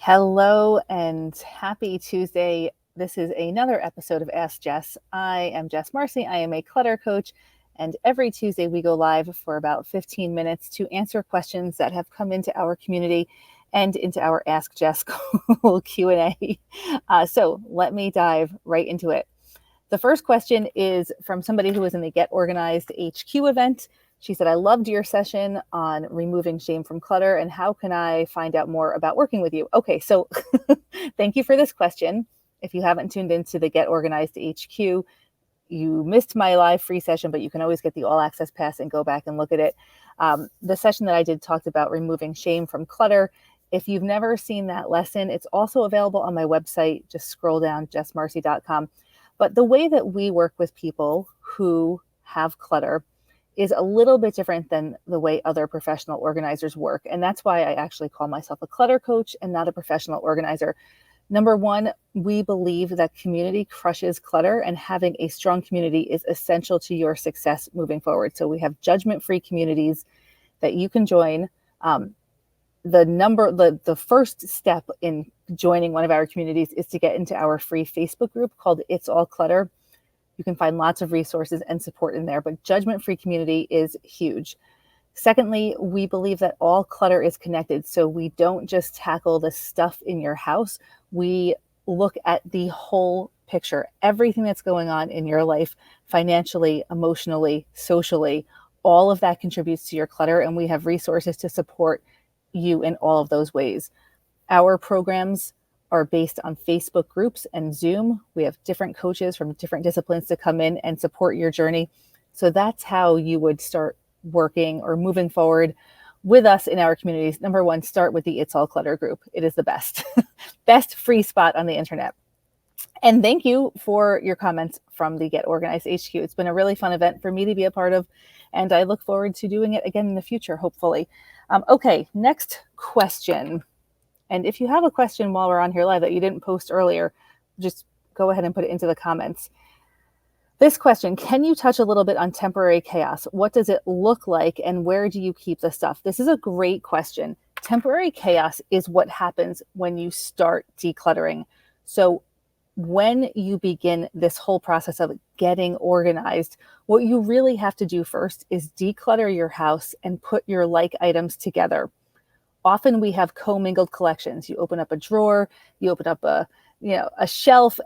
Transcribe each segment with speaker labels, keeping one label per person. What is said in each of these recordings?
Speaker 1: Hello and happy Tuesday. This is another episode of Ask Jes. I am Jess Marcy. I am a clutter coach, and every Tuesday we go live for about 15 minutes to answer questions that have come into our community and into our Ask Jes Q&A. So let me dive right into it. The first question is from somebody who was in the Get Organized HQ event. She said, I loved your session on removing shame from clutter, and how can I find out more about working with you? Okay, so thank you for this question. If you haven't tuned into the Get Organized HQ, you missed my live free session, but you can always get the all access pass and go back and look at it. The session that I did talked about removing shame from clutter. If you've never seen that lesson, it's also available on my website. Just scroll down, jessmarcy.com. But the way that we work with people who have clutter is a little bit different than the way other professional organizers work. And that's why I actually call myself a clutter coach and not a professional organizer. Number one, we believe that community crushes clutter, and having a strong community is essential to your success moving forward. So we have judgment-free communities that you can join. The first step in joining one of our communities is to get into our free Facebook group called It's All Clutter. You can find lots of resources and support in there, but judgment-free community is huge. Secondly, we believe that all clutter is connected. So we don't just tackle the stuff in your house. We look at the whole picture, everything that's going on in your life, financially, emotionally, socially, all of that contributes to your clutter. And we have resources to support you in all of those ways. Our programs are based on Facebook groups and Zoom. We have different coaches from different disciplines to come in and support your journey. So that's how you would start working or moving forward with us in our communities. Number one, start with the It's All Clutter group. It is the best, best free spot on the internet. And thank you for your comments from the Get Organized HQ. It's been a really fun event for me to be a part of, and I look forward to doing it again in the future, hopefully. Okay, next question. And if you have a question while we're on here live that you didn't post earlier, just go ahead and put it into the comments. This question, can you touch a little bit on temporary chaos? What does it look like, and where do you keep the stuff? This is a great question. Temporary chaos is what happens when you start decluttering. So when you begin this whole process of getting organized, what you really have to do first is declutter your house and put your like items together. Often we have commingled collections. You open up a drawer, you open up a shelf,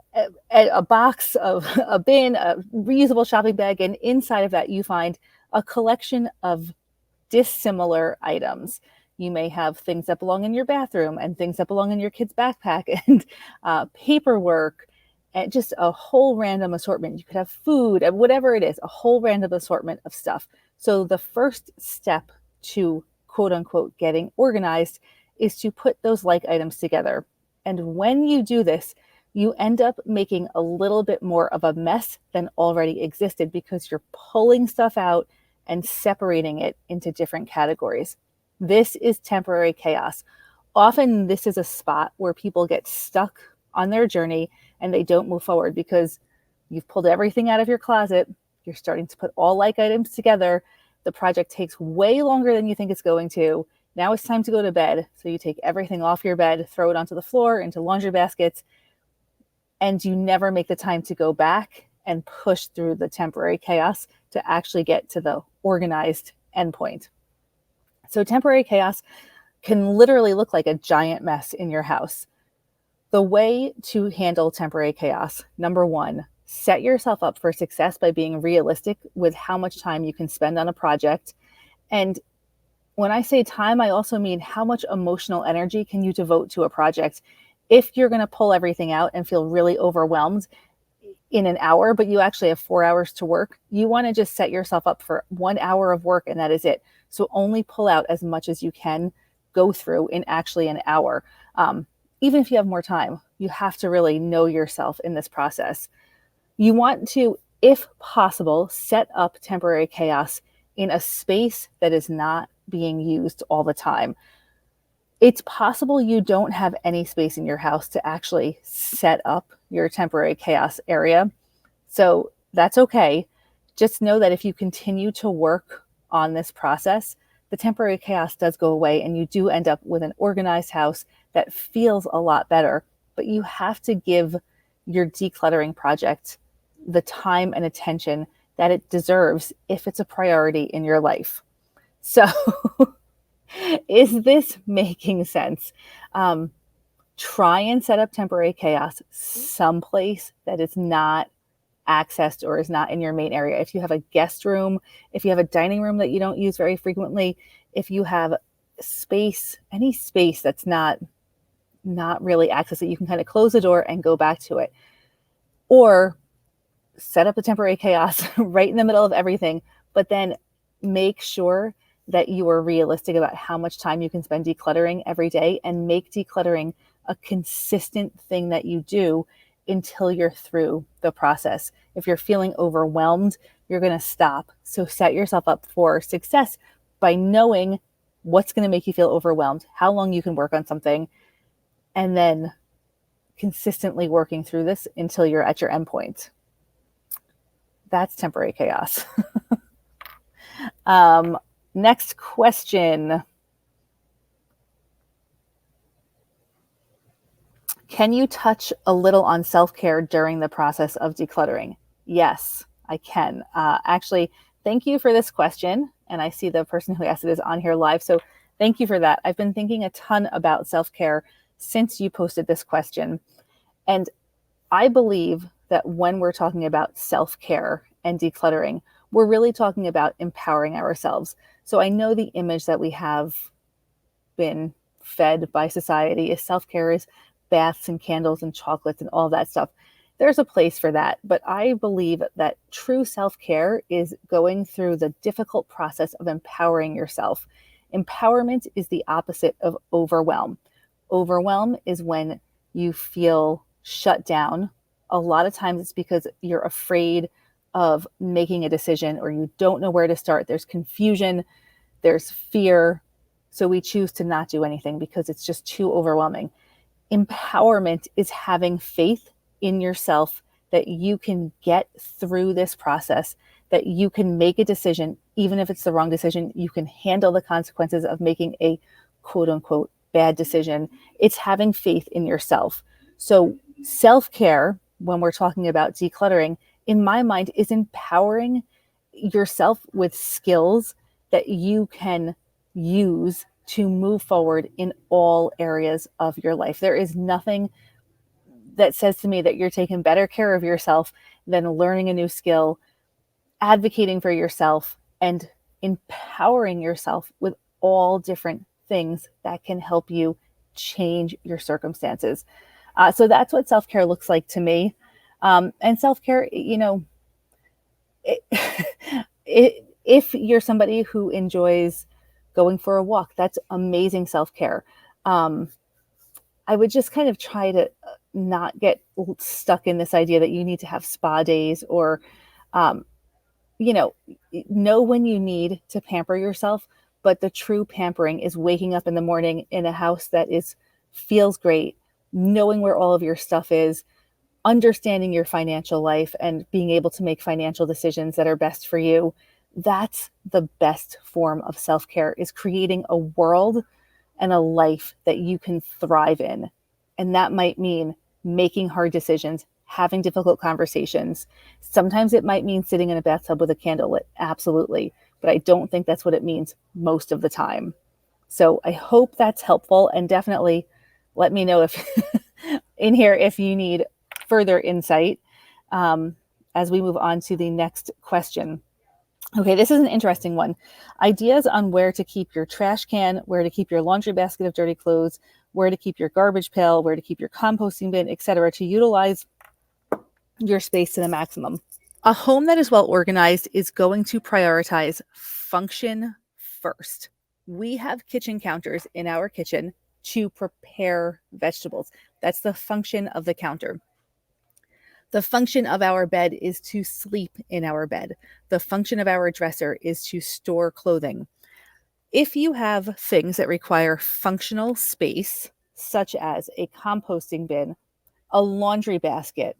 Speaker 1: a box, of a bin, a reusable shopping bag, and inside of that you find a collection of dissimilar items. You may have things that belong in your bathroom and things that belong in your kid's backpack and paperwork and just a whole random assortment. You could have food and whatever it is, a whole random assortment of stuff. So the first step to quote unquote getting organized is to put those like items together. And when you do this, you end up making a little bit more of a mess than already existed because you're pulling stuff out and separating it into different categories. This is temporary chaos. Often this is a spot where people get stuck on their journey and they don't move forward because you've pulled everything out of your closet. You're starting to put all like items together. The project takes way longer than you think it's going to. Now it's time to go to bed. So you take everything off your bed, throw it onto the floor, into laundry baskets, and you never make the time to go back and push through the temporary chaos to actually get to the organized endpoint. So temporary chaos can literally look like a giant mess in your house. The way to handle temporary chaos, number one, set yourself up for success by being realistic with how much time you can spend on a project. And when I say time, I also mean how much emotional energy can you devote to a project. If you're going to pull everything out and feel really overwhelmed in an hour, but you actually have 4 hours to work, you want to just set yourself up for 1 hour of work and that is it. So only pull out as much as you can go through in actually an hour. Even if you have more time, you have to really know yourself in this process. You want to, if possible, set up temporary chaos in a space that is not being used all the time. It's possible you don't have any space in your house to actually set up your temporary chaos area. So that's okay. Just know that if you continue to work on this process, the temporary chaos does go away and you do end up with an organized house that feels a lot better. But you have to give your decluttering project the time and attention that it deserves if it's a priority in your life. So is this making sense? Try and set up temporary chaos someplace that is not accessed or is not in your main area. If you have a guest room, if you have a dining room that you don't use very frequently, if you have space, any space that's not really accessed, that you can kind of close the door and go back to it. Or set up a temporary chaos right in the middle of everything, but then make sure that you are realistic about how much time you can spend decluttering every day, and make decluttering a consistent thing that you do until you're through the process. If you're feeling overwhelmed, you're going to stop. So set yourself up for success by knowing what's going to make you feel overwhelmed, how long you can work on something, and then consistently working through this until you're at your endpoint. That's temporary chaos. Next question. Can you touch a little on self-care during the process of decluttering? Yes, I can. Actually, thank you for this question. And I see the person who asked it is on here live. So thank you for that. I've been thinking a ton about self-care since you posted this question. And I believe that when we're talking about self-care and decluttering, we're really talking about empowering ourselves. So I know the image that we have been fed by society is self-care is baths and candles and chocolates and all that stuff. There's a place for that, but I believe that true self-care is going through the difficult process of empowering yourself. Empowerment is the opposite of overwhelm. Overwhelm is when you feel shut down. A lot of times it's because you're afraid of making a decision, or you don't know where to start. There's confusion, there's fear. So we choose to not do anything because it's just too overwhelming. Empowerment is having faith in yourself that you can get through this process, that you can make a decision, even if it's the wrong decision. You can handle the consequences of making a quote unquote bad decision. It's having faith in yourself. So self-care, when we're talking about decluttering, in my mind, is empowering yourself with skills that you can use to move forward in all areas of your life. There is nothing that says to me that you're taking better care of yourself than learning a new skill, advocating for yourself, and empowering yourself with all different things that can help you change your circumstances. So that's what self-care looks like to me. And self-care, if you're somebody who enjoys going for a walk, that's amazing self-care. I would just kind of try to not get stuck in this idea that you need to have spa days, or, know when you need to pamper yourself. But the true pampering is waking up in the morning in a house that feels great, knowing where all of your stuff is, understanding your financial life, and being able to make financial decisions that are best for you. That's the best form of self-care, is creating a world and a life that you can thrive in. And that might mean making hard decisions, having difficult conversations. Sometimes it might mean sitting in a bathtub with a candle lit. Absolutely. But I don't think that's what it means most of the time. So I hope that's helpful, and definitely let me know if in here if you need further insight as we move on to the next question. Okay, this is an interesting one. Ideas on where to keep your trash can, where to keep your laundry basket of dirty clothes, where to keep your garbage pail, where to keep your composting bin, etc., to utilize your space to the maximum. A home that is well organized is going to prioritize function first. We have kitchen counters in our kitchen to prepare vegetables. That's the function of the counter. The function of our bed is to sleep in our bed. The function of our dresser is to store clothing. If you have things that require functional space, such as a composting bin, a laundry basket,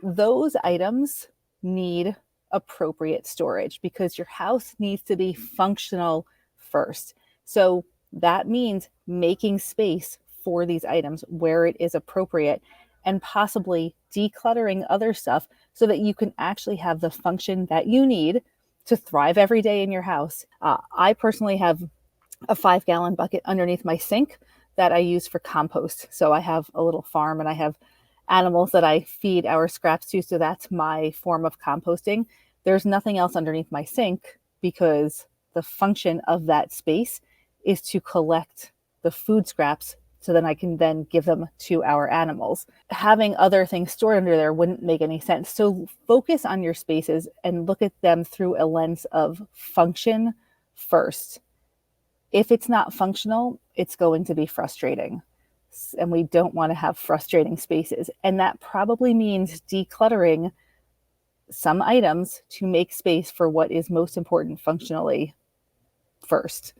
Speaker 1: those items need appropriate storage because your house needs to be functional first. So that means making space for these items where it is appropriate, and possibly decluttering other stuff so that you can actually have the function that you need to thrive every day in your house. I personally have a 5-gallon bucket underneath my sink that I use for compost. So I have a little farm and I have animals that I feed our scraps to. So that's my form of composting. There's nothing else underneath my sink because the function of that space is to collect the food scraps so then I can then give them to our animals. Having other things stored under there wouldn't make any sense. So focus on your spaces and look at them through a lens of function first. If it's not functional, it's going to be frustrating. And we don't want to have frustrating spaces. And that probably means decluttering some items to make space for what is most important functionally first.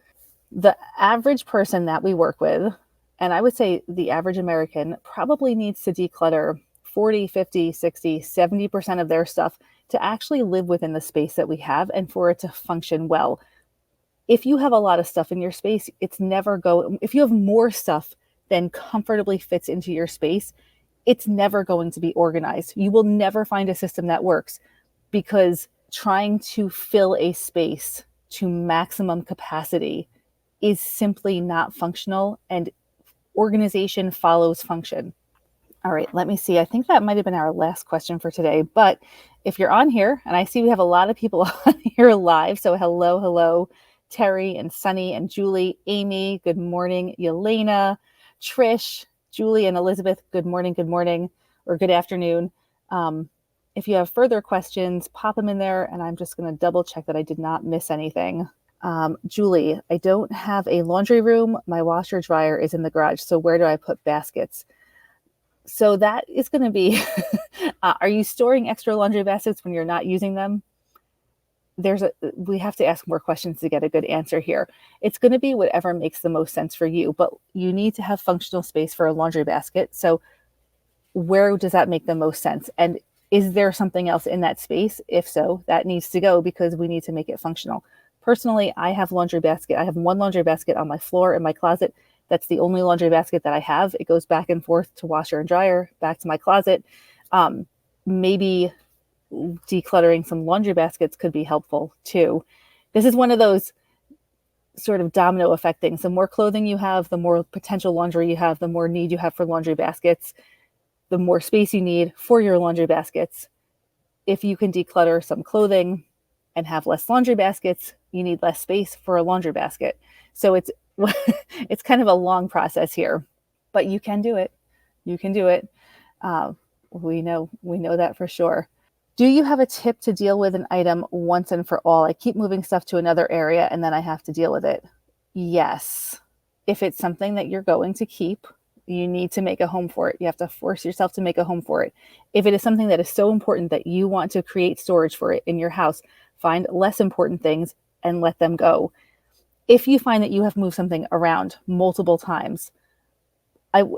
Speaker 1: The average person that we work with, and I would say the average American, probably needs to declutter 40, 50, 60, 70% of their stuff to actually live within the space that we have and for it to function well. If you have a lot of stuff in your space, if you have more stuff than comfortably fits into your space, it's never going to be organized. You will never find a system that works because trying to fill a space to maximum capacity is simply not functional, and organization follows function. All right, let me see. I think that might have been our last question for today, but if you're on here, and I see we have a lot of people on here live, so hello, Terry and Sunny and Julie, Amy, good morning, Yelena, Trish, Julie and Elizabeth, good morning, or good afternoon. If you have further questions, pop them in there, and I'm just going to double check that I did not miss anything. Julie, I don't have a laundry room. My washer dryer is in the garage. So where do I put baskets? So that is going to be, are you storing extra laundry baskets when you're not using them? We have to ask more questions to get a good answer here. It's going to be whatever makes the most sense for you, but you need to have functional space for a laundry basket. So where does that make the most sense? And is there something else in that space? If so, that needs to go because we need to make it functional. Personally, I have one laundry basket on my floor in my closet. That's the only laundry basket that I have. It goes back and forth to washer and dryer, back to my closet. Maybe decluttering some laundry baskets could be helpful too. This is one of those sort of domino effect things. The more clothing you have, the more potential laundry you have, the more need you have for laundry baskets, the more space you need for your laundry baskets. If you can declutter some clothing and have less laundry baskets, you need less space for a laundry basket. So it's kind of a long process here, but you can do it. You can do it. We know that for sure. Do you have a tip to deal with an item once and for all? I keep moving stuff to another area and then I have to deal with it. Yes. If it's something that you're going to keep, you need to make a home for it. You have to force yourself to make a home for it. If it is something that is so important that you want to create storage for it in your house, find less important things and let them go. If you find that you have moved something around multiple times,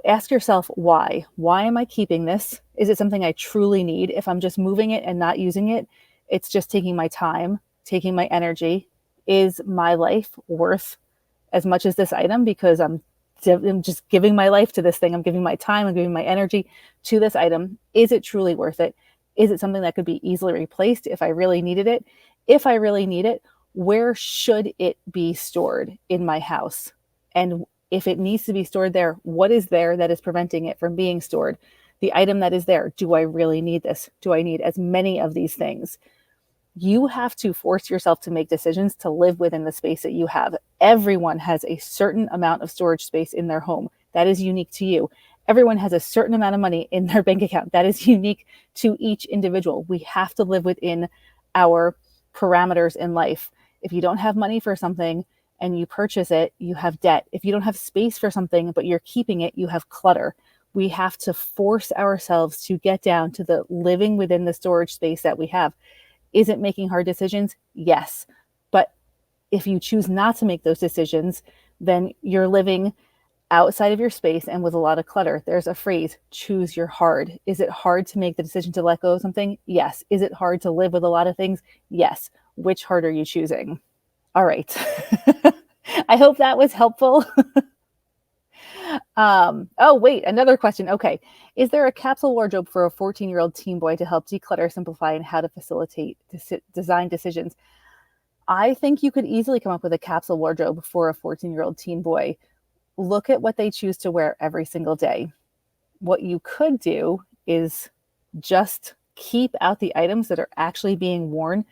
Speaker 1: ask yourself why. Why am I keeping this? Is it something I truly need? If I'm just moving it and not using it, it's just taking my time, taking my energy. Is my life worth as much as this item? Because I'm just giving my life to this thing. I'm giving my time, I'm giving my energy to this item. Is it truly worth it? Is it something that could be easily replaced if I really needed it? If I really need it, where should it be stored in my house? And if it needs to be stored there, what is there that is preventing it from being stored? The item that is there, do I really need this? Do I need as many of these things? You have to force yourself to make decisions to live within the space that you have. Everyone has a certain amount of storage space in their home. That is unique to you. Everyone has a certain amount of money in their bank account. That is unique to each individual. We have to live within our parameters in life. If you don't have money for something and you purchase it, you have debt. If you don't have space for something, but you're keeping it, you have clutter. We have to force ourselves to get down to the living within the storage space that we have. Is it making hard decisions? Yes. But if you choose not to make those decisions, then you're living outside of your space and with a lot of clutter. There's a phrase, choose your hard. Is it hard to make the decision to let go of something? Yes. Is it hard to live with a lot of things? Yes. Which hard are you choosing? All right. I hope that was helpful. Oh, wait, another question. Okay. Is there a capsule wardrobe for a 14-year-old teen boy to help declutter, simplify, and how to facilitate design decisions? I think you could easily come up with a capsule wardrobe for a 14-year-old teen boy. Look at what they choose to wear every single day. What you could do is just keep out the items that are actually being worn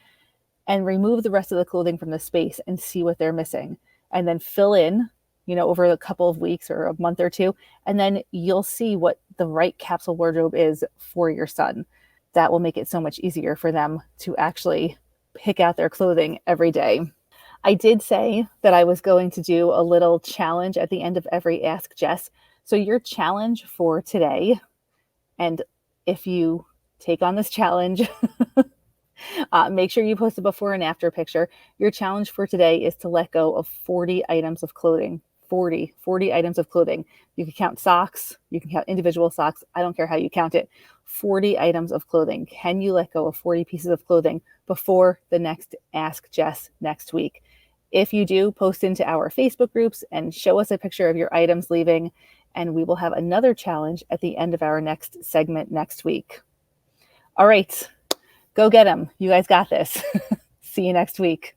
Speaker 1: and remove the rest of the clothing from the space and see what they're missing. And then fill in, over a couple of weeks or a month or two. And then you'll see what the right capsule wardrobe is for your son. That will make it so much easier for them to actually pick out their clothing every day. I did say that I was going to do a little challenge at the end of every Ask Jes. So your challenge for today, and if you take on this challenge, make sure you post a before and after picture. Your challenge for today is to let go of 40 items of clothing. 40 items of clothing. You can count socks. You can count individual socks. I don't care how you count it. 40 items of clothing. Can you let go of 40 pieces of clothing before the next Ask Jes next week? If you do, post into our Facebook groups and show us a picture of your items leaving, and we will have another challenge at the end of our next segment next week. All right, go get them. You guys got this. See you next week.